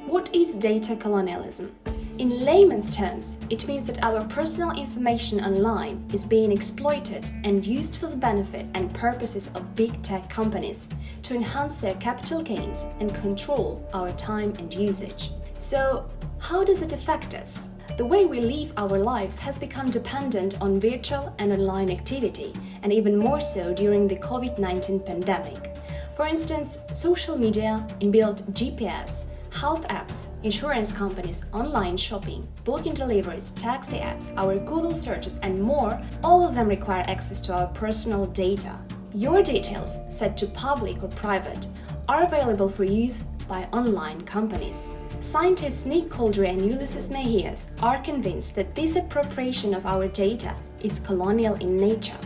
What is data colonialism? In layman's terms, it means that our personal information online is being exploited and used for the benefit and purposes of big tech companies to enhance their capital gains and control our time and usage. So, how does it affect us? The way we live our lives has become dependent on virtual and online activity, and even more so during the COVID-19 pandemic. For instance, social media, inbuilt GPS, health apps, insurance companies, online shopping, booking deliveries, taxi apps, our Google searches and more, all of them require access to our personal data. Your details, set to public or private, are available for use by online companies. Scientists Nick Couldry and Ulysses Mejias are convinced that this appropriation of our data is colonial in nature.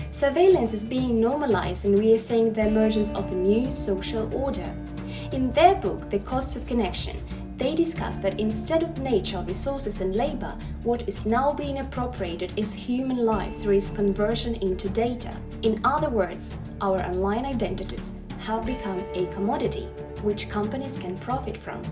Surveillance is being normalized, and we are seeing the emergence of a new social order. In their book, The Costs of Connection, they discuss that instead of nature, resources and labor, what is now being appropriated is human life through its conversion into data. In other words, our online identities have become a commodity, which companies can profit from.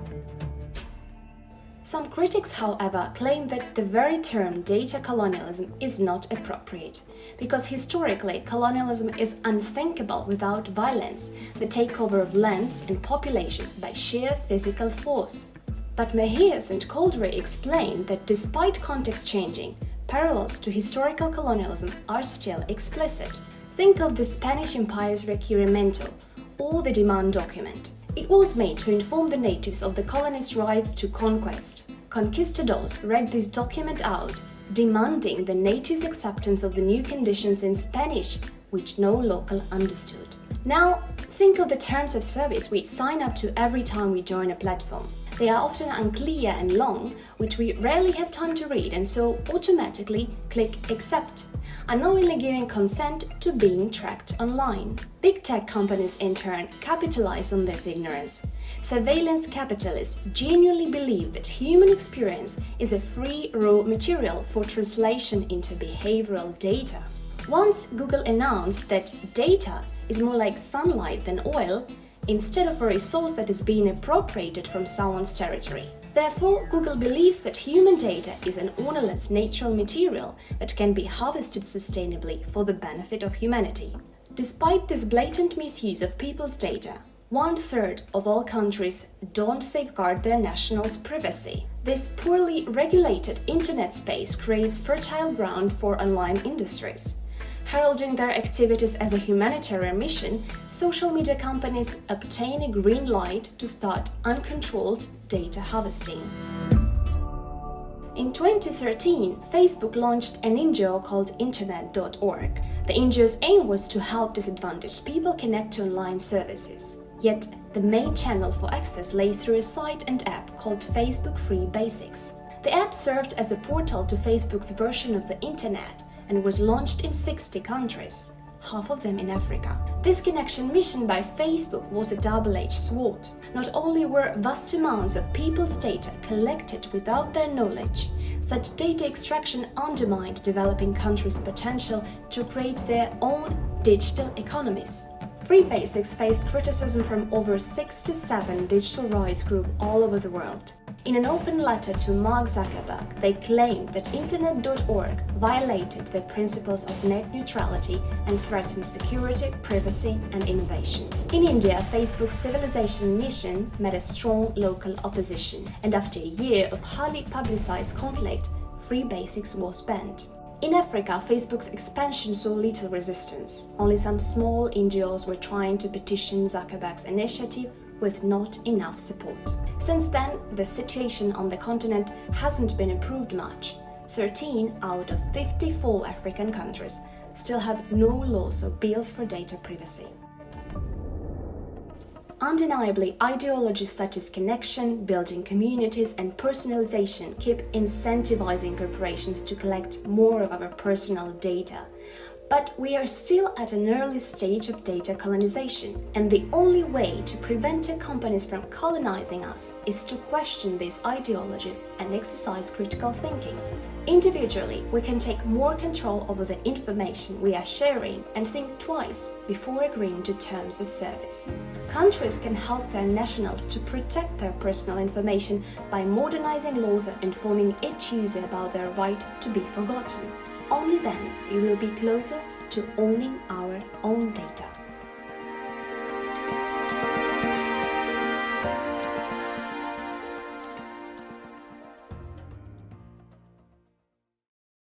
Some critics, however, claim that the very term data colonialism is not appropriate, because historically colonialism is unthinkable without violence, the takeover of lands and populations by sheer physical force. But Mejias and Couldry explain that despite context changing, parallels to historical colonialism are still explicit. Think of the Spanish Empire's Requerimiento, or the Demand document. It was made to inform the natives of the colonists' rights to conquest. Conquistadors read this document out, demanding the natives' acceptance of the new conditions in Spanish, which no local understood. Now, think of the terms of service we sign up to every time we join a platform. They are often unclear and long, which we rarely have time to read, and so automatically click accept, unknowingly giving consent to being tracked online. Big tech companies in turn capitalize on this ignorance. Surveillance capitalists genuinely believe that human experience is a free raw material for translation into behavioral data. Once Google announced that data is more like sunlight than oil, instead of a resource that is being appropriated from someone's territory. Therefore, Google believes that human data is an ownerless natural material that can be harvested sustainably for the benefit of humanity. Despite this blatant misuse of people's data, 1/3 of all countries don't safeguard their nationals' privacy. This poorly regulated internet space creates fertile ground for online industries. Heralding their activities as a humanitarian mission, social media companies obtain a green light to start uncontrolled data harvesting. In 2013, Facebook launched an NGO called Internet.org. The NGO's aim was to help disadvantaged people connect to online services. Yet, the main channel for access lay through a site and app called Facebook Free Basics. The app served as a portal to Facebook's version of the Internet and was launched in 60 countries, half of them in Africa. This connection mission by Facebook was a double-edged sword. Not only were vast amounts of people's data collected without their knowledge, such data extraction undermined developing countries' potential to create their own digital economies. Free Basics faced criticism from over 67 digital rights groups all over the world. In an open letter to Mark Zuckerberg, they claimed that Internet.org violated the principles of net neutrality and threatened security, privacy, and innovation. In India, Facebook's civilization mission met a strong local opposition, and after a year of highly publicized conflict, Free Basics was banned. In Africa, Facebook's expansion saw little resistance. Only some small NGOs were trying to petition Zuckerberg's initiative with not enough support. Since then, the situation on the continent hasn't been improved much. 13 out of 54 African countries still have no laws or bills for data privacy. Undeniably, ideologies such as connection, building communities, and personalization keep incentivizing corporations to collect more of our personal data. But we are still at an early stage of data colonization, and the only way to prevent tech companies from colonizing us is to question these ideologies and exercise critical thinking. Individually, we can take more control over the information we are sharing and think twice before agreeing to terms of service. Countries can help their nationals to protect their personal information by modernizing laws and informing each user about their right to be forgotten. Only then we will be closer to owning our own